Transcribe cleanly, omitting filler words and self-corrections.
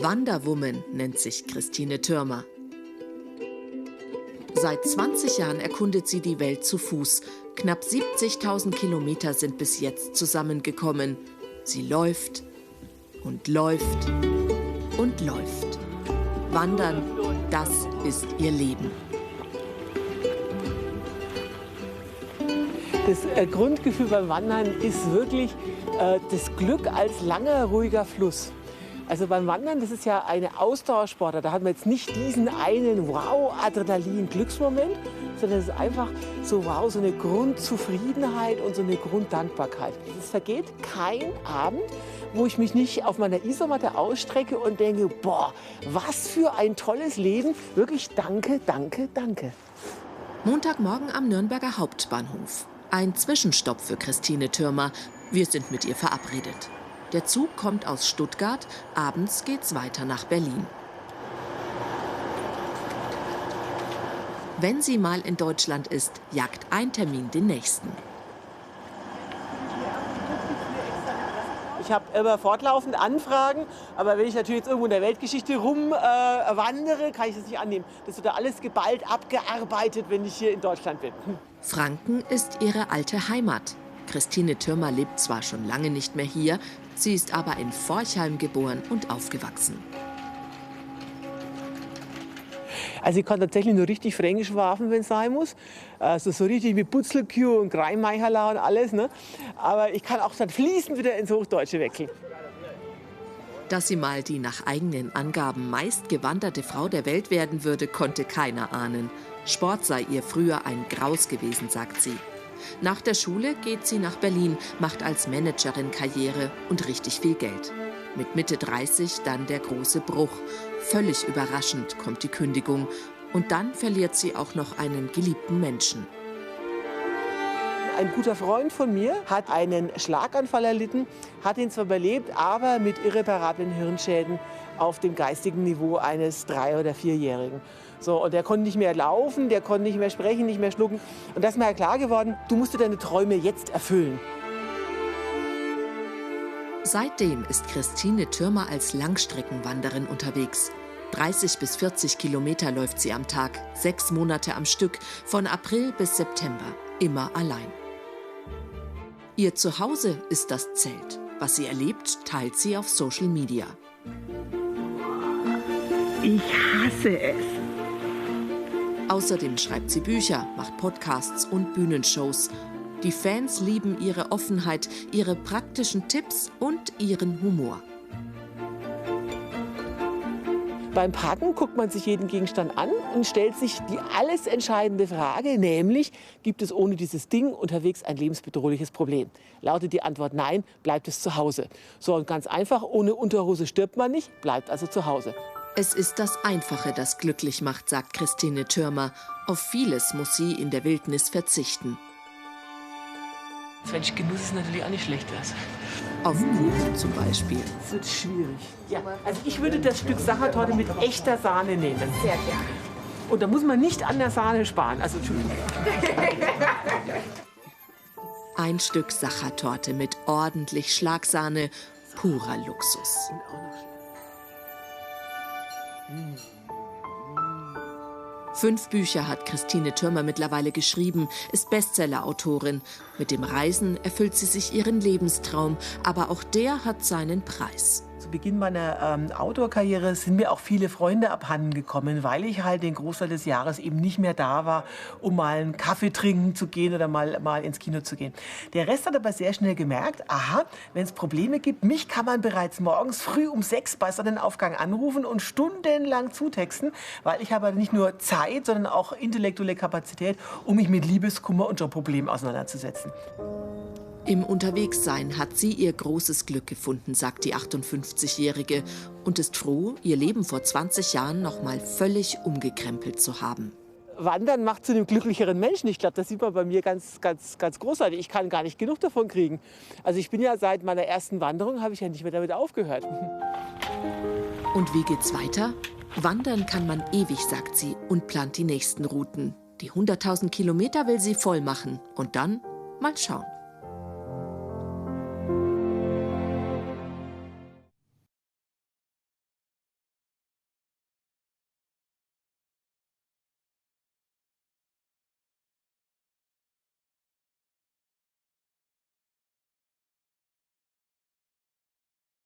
Wanderwoman nennt sich Christine Thürmer. Seit 20 Jahren erkundet sie die Welt zu Fuß. Knapp 70.000 Kilometer sind bis jetzt zusammengekommen. Sie läuft und läuft und läuft. Wandern, das ist ihr Leben. Das Grundgefühl beim Wandern ist wirklich das Glück als langer, ruhiger Fluss. Also beim Wandern, das ist ja eine Ausdauersportart. Da hat man jetzt nicht diesen einen Wow-Adrenalin-Glücksmoment, sondern es ist einfach so wow, so eine Grundzufriedenheit und so eine Grunddankbarkeit. Es vergeht kein Abend, wo ich mich nicht auf meiner Isomatte ausstrecke und denke, boah, was für ein tolles Leben. Wirklich danke, danke, danke. Montagmorgen am Nürnberger Hauptbahnhof. Ein Zwischenstopp für Christine Thürmer. Wir sind mit ihr verabredet. Der Zug kommt aus Stuttgart, abends geht's weiter nach Berlin. Wenn sie mal in Deutschland ist, jagt ein Termin den nächsten. Ich habe immer fortlaufend Anfragen, aber wenn ich natürlich jetzt irgendwo in der Weltgeschichte rumwandere, kann ich das nicht annehmen. Das wird da alles geballt abgearbeitet, wenn ich hier in Deutschland bin. Franken ist ihre alte Heimat. Christine Thürmer lebt zwar schon lange nicht mehr hier, sie ist aber in Forchheim geboren und aufgewachsen. Also ich kann tatsächlich nur richtig Fränkisch werfen, wenn es sein muss. Also so richtig mit Butzelkühe und Greimeicherla und alles. Ne? Aber ich kann auch dann fließend wieder ins Hochdeutsche wechseln. Dass sie mal die nach eigenen Angaben meistgewanderte Frau der Welt werden würde, konnte keiner ahnen. Sport sei ihr früher ein Graus gewesen, sagt sie. Nach der Schule geht sie nach Berlin, macht als Managerin Karriere und richtig viel Geld. Mit Mitte 30 dann der große Bruch. Völlig überraschend kommt die Kündigung. Und dann verliert sie auch noch einen geliebten Menschen. Ein guter Freund von mir hat einen Schlaganfall erlitten, hat ihn zwar überlebt, aber mit irreparablen Hirnschäden auf dem geistigen Niveau eines 3- oder 4-Jährigen. So, und der konnte nicht mehr laufen, der konnte nicht mehr sprechen, nicht mehr schlucken. Und da ist mir ja klar geworden, du musst dir deine Träume jetzt erfüllen. Seitdem ist Christine Thürmer als Langstreckenwanderin unterwegs. 30 bis 40 Kilometer läuft sie am Tag, 6 Monate am Stück, von April bis September, immer allein. Ihr Zuhause ist das Zelt. Was sie erlebt, teilt sie auf Social Media. Ich hasse es. Außerdem schreibt sie Bücher, macht Podcasts und Bühnenshows. Die Fans lieben ihre Offenheit, ihre praktischen Tipps und ihren Humor. Beim Packen guckt man sich jeden Gegenstand an und stellt sich die alles entscheidende Frage, nämlich, gibt es ohne dieses Ding unterwegs ein lebensbedrohliches Problem? Lautet die Antwort nein, bleibt es zu Hause. So, und ganz einfach, ohne Unterhose stirbt man nicht, bleibt also zu Hause. Es ist das Einfache, das glücklich macht, sagt Christine Thürmer. Auf vieles muss sie in der Wildnis verzichten. Mensch, Genuss ist natürlich auch nicht schlecht. Auf Kuchen zum Beispiel. Das wird schwierig. Ja, also ich würde das Stück Sachertorte mit echter Sahne nehmen. Sehr gerne. Und da muss man nicht an der Sahne sparen. Also, Entschuldigung. Ein Stück Sachertorte mit ordentlich Schlagsahne, purer Luxus. 5 Bücher hat Christine Thürmer mittlerweile geschrieben, ist Bestsellerautorin. Mit dem Reisen erfüllt sie sich ihren Lebenstraum, aber auch der hat seinen Preis. Zu Beginn meiner Outdoor-Karriere sind mir auch viele Freunde abhanden gekommen, weil ich halt den Großteil des Jahres eben nicht mehr da war, um mal einen Kaffee trinken zu gehen oder mal ins Kino zu gehen. Der Rest hat aber sehr schnell gemerkt, aha, wenn es Probleme gibt, mich kann man bereits morgens früh um 6 bei Sonnenaufgang anrufen und stundenlang zutexten, weil ich habe nicht nur Zeit, sondern auch intellektuelle Kapazität, um mich mit Liebeskummer und Jobproblemen auseinanderzusetzen. Im Unterwegssein hat sie ihr großes Glück gefunden, sagt die 58-Jährige, und ist froh, ihr Leben vor 20 Jahren noch mal völlig umgekrempelt zu haben. Wandern macht zu einem glücklicheren Menschen. Ich glaube, das sieht man bei mir ganz großartig. Ich kann gar nicht genug davon kriegen. Also ich bin ja seit meiner ersten Wanderung, habe ich ja nicht mehr damit aufgehört. Und wie geht's weiter? Wandern kann man ewig, sagt sie, und plant die nächsten Routen. Die 100.000 Kilometer will sie voll machen und dann mal schauen.